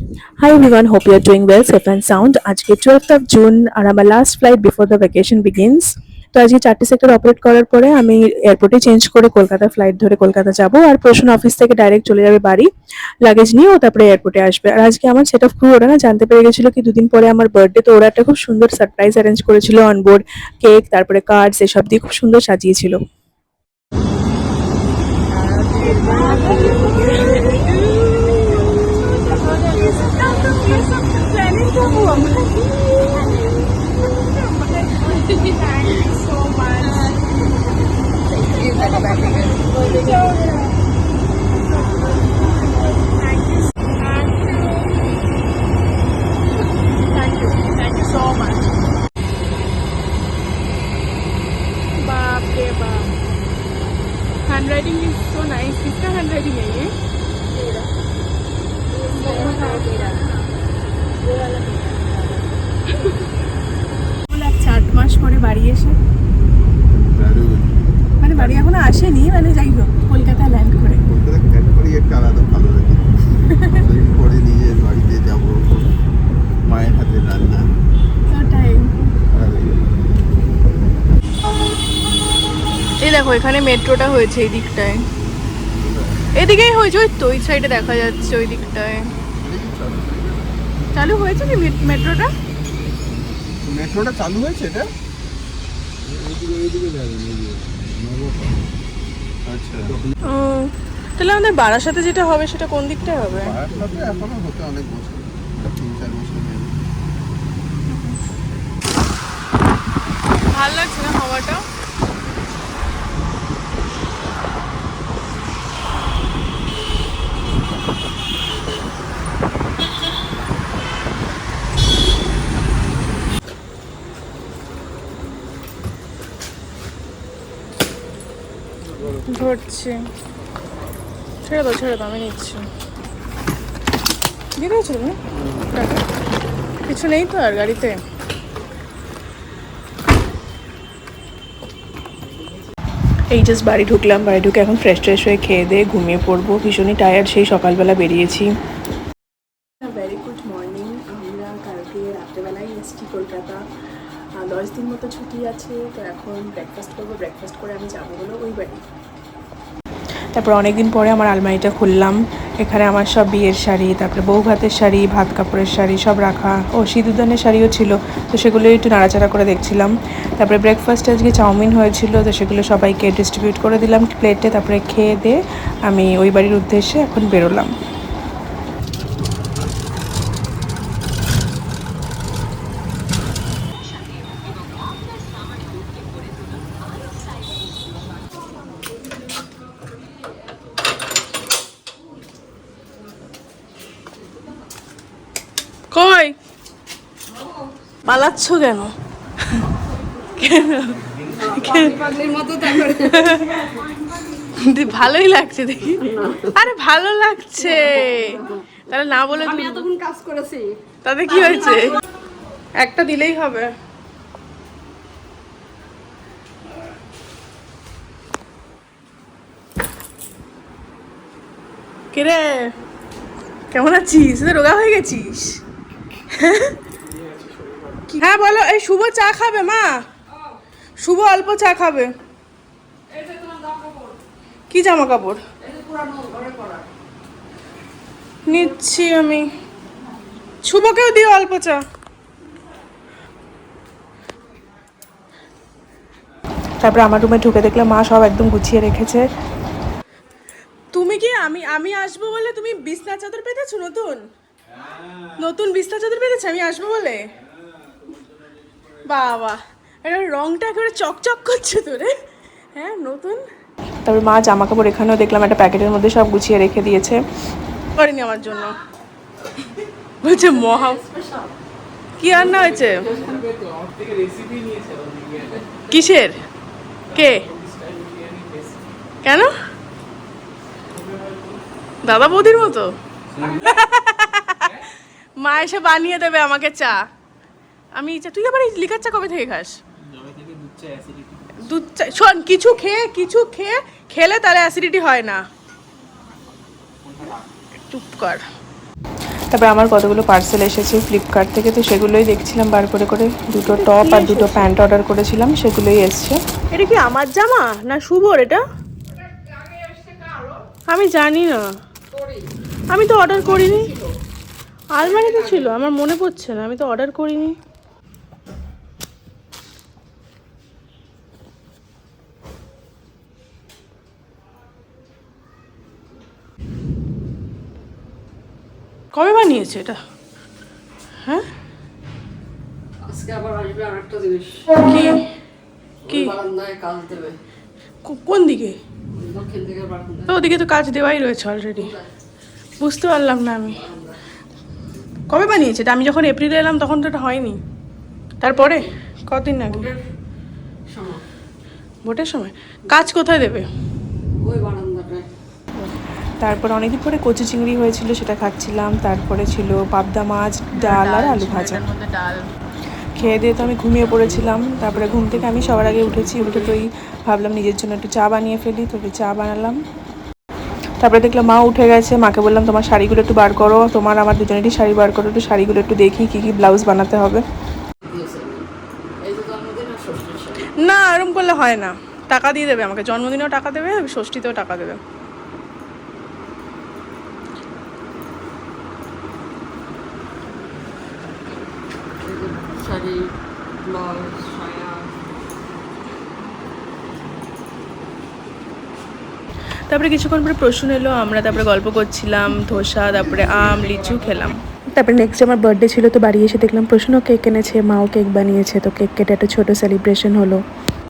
Hi everyone, hope you are doing well, safe and sound. আজকে 12th of June আর আমার last flight before the vacation begins. তো আজকে 4টে sector operate করার পরে আমি এয়ারপোর্টে চেঞ্জ করে কলকাতা ফ্লাইট ধরে কলকাতা যাব, আর প্রসূন অফিস থেকে ডাইরেক্ট চলে যাবে বাড়ি লাগেজ নিয়ে, ও তারপরে এয়ারপোর্টে আসবে। আর আজকে আমার সেট অফ ক্রু ওরা না জানতে পেরে গেছিলো কি দুদিন পরে আমার বার্থডে, তো ওরা একটা খুব সুন্দর সারপ্রাইজ অ্যারেঞ্জ করেছিল, অনবোর্ড কেক তারপরে কার্ডস এসব দিয়ে খুব সুন্দর সাজিয়েছিল। Handwriting is so nice. किसका handwriting है ये? লাগছে 8 মাস পরে বাড়ি এসে, মানে বাড়ি এখনো আসেনি, মানে যাই হোক কলকাতা ল্যান্ড করে একটা আলাদা ভালো লাগে। পরে নিয়ে বাড়িতে যাবো, মায়ের হাতে রান্না। ওটাই। এই দেখো এখানে মেট্রোটা হয়েছে এই দিকটায়, এদিকেই হয়েছে, ওই তো ওই সাইডে দেখা যাচ্ছে ওই দিকটায় চালু হয়েছে কি মেট্রোটা? মেট্রোটা চালু হয়েছে এটা? আচ্ছা, ও তাহলে আমাদের বারাসাতে যেটা হবে সেটা কোন দিকটায় হবে? বারাসাতে এখনো হতে অনেক বছর, 3-4 বছর নেই। ভালো লাগছে না হাওয়াটা? ধরছে, ছেড়ে দাও আমি নিচ্ছি। দিয়ে দিয়েছো তুমি টাকা? কিছু নেই তো আর গাড়িতে? এই জাস্ট বাড়ি ঢুকলাম, বাড়ি ঢুকে এখন ফ্রেশ হয়ে খেয়ে দিয়ে ঘুমিয়ে পড়বো, ভীষণই টায়ার্ড, সেই সকালবেলা বেরিয়েছি। Very good morning. আমরা কালকে রাত্রেবেলায় এসেছি কলকাতা, 10 দিন মতো ছুটি আছে, তো এখন ব্রেকফাস্ট করবো, ব্রেকফাস্ট করে আমি যাবো হলো ওই বাড়ি। তারপর অনেকদিন পরে আমার আলমারিটা খুললাম, এখানে আমার সব বিয়ের শাড়ি, তারপরে বউ ভাতের শাড়ি, ভাত কাপড়ের শাড়ি সব রাখা, ও সিঁদুরদানের শাড়িও ছিল, তো সেগুলো একটু নাড়াচাড়া করে দেখছিলাম। তারপরে ব্রেকফাস্টে আজকে চাউমিন হয়েছিল, তো সেগুলো সবাইকে ডিস্ট্রিবিউট করে দিলাম প্লেটে, তারপরে খেয়ে দিয়ে আমি ওই বাড়ির উদ্দেশ্যে এখন বেরোলাম। কই পালাচ্ছ কেন? ভালোই লাগছে দেখি। আরে ভালো লাগছে, তাহলে না বলে আমি এতক্ষণ কাজ করেছি। তাতে কি হয়েছে? একটা দিলেই হবে। কিরে কেমন আছিস? রোগা হয়ে গেছিস? হ্যাঁ বলো। এই শুভ চা খাবে মা? শুভ অল্প চা খাবে। কি জামা কাপড় নিচ্ছি আমি? শুভকেও দিও অল্প চা। তারপরে আমার রুমে ঢুকে দেখলাম মা সব একদম গুছিয়ে রেখেছে। তুমি কি আমি আসবো বলে তুমি বিছনা চাদর পেতেছো? নতুন বিছনা চাদর পেতেছো আমি আসবো বলে? বাবা, এটা রংটা একেবারে চকচক করছে তো রে। হ্যাঁ নতুন। তারপরে মা জামা কাপড় এখানেও দেখলাম একটা প্যাকেটের মধ্যে সব গুছিয়ে রেখে দিয়েছে। করেনি আমার জন্য, বলছে মহা। কি রান্না হয়েছে? কিসের? কে? কেন? দাদা বৌদির মতো? মা এসে বানিয়ে দেবে আমাকে চা। আমি চা, তুই আবার এই লিকার চা কবে থেকে খাস? দুধ চা। শোন, কিছু খেলে তাহলে অ্যাসিডিটি হয় না। চুপ কর। তারপরে আমার কতগুলো পার্সেল এসেছে ফ্লিপকার্ট থেকে, তো সেগুলোই দেখছিলাম বার করে করে। দুটো টপ আর দুটো প্যান্ট অর্ডার করেছিলাম, সেগুলোই এসছে। এটা কি আমার জামা না শুভর? এটা আমি জানি না, আমি তো অর্ডার করিনি। আলমারিতে ছিল, আমার মনে পড়ছে না, আমি তো অর্ডার করিনি। কবে বানিয়েছে এটা? হ্যাঁ আজকে আবার আসবে আরেকটা জিনিস। কি কি বারান্দায় কাজ দেবে। কোন দিকে? দক্ষিণ দিকের বারান্দায়। তো ওদিকে তো কাজ দেওয়াই রয়েছে অলরেডি। বুঝতে পারলাম না আমি, কবে বানিয়েছে এটা? আমি যখন এপ্রিলে এলাম তখন তো এটা হয়নি। তারপরে কদিন আগে? সময় ভোটের সময়। কাজ কোথায় দেবে? ওই বারান্দাটায়। তারপর অনেকদিন পরে কচু চিংড়ি হয়েছিল, সেটা খাচ্ছিলাম। তারপরে ছিল পাবদা মাছ, ডাল আর আলু ভাজা। ডাল খেয়ে দিয়ে তো আমি ঘুমিয়ে পড়েছিলাম। তারপরে ঘুম থেকে আমি সবার আগে উঠেছি, উঠে তোই ভাবলাম নিজের জন্য একটু চা বানিয়ে ফেলি, তো চা বানালাম। তারপরে দেখলাম মা উঠে গেছে, মাকে বললাম তোমার শাড়িগুলো একটু বার করো, তোমার আমার দুজনেরই শাড়ি বার করো, একটু শাড়িগুলো একটু দেখি কী কী ব্লাউজ বানাতে হবে। এই যে জন্মদিন আর ষষ্ঠীর সময়। না এরকম করলে হয় না, টাকা দিয়ে দেবে আমাকে, জন্মদিনেও টাকা দেবে, ষষ্ঠীতেও টাকা দেবে। শাড়ি, ব্লাউজ, সায়া। তারপরে কিছুক্ষণ পরে প্রশ্ন এলো, আমরা তারপরে গল্প করছিলাম, ধোসা, তারপরে আম লিচু খেলাম। তারপরে নেক্সট আমার বার্থডে ছিল, তো বাড়ি এসে দেখলাম প্রশ্ন কেক এনেছে, মাও কেক বানিয়েছে, তো কেক কেটে একটা ছোটো সেলিব্রেশন হলো।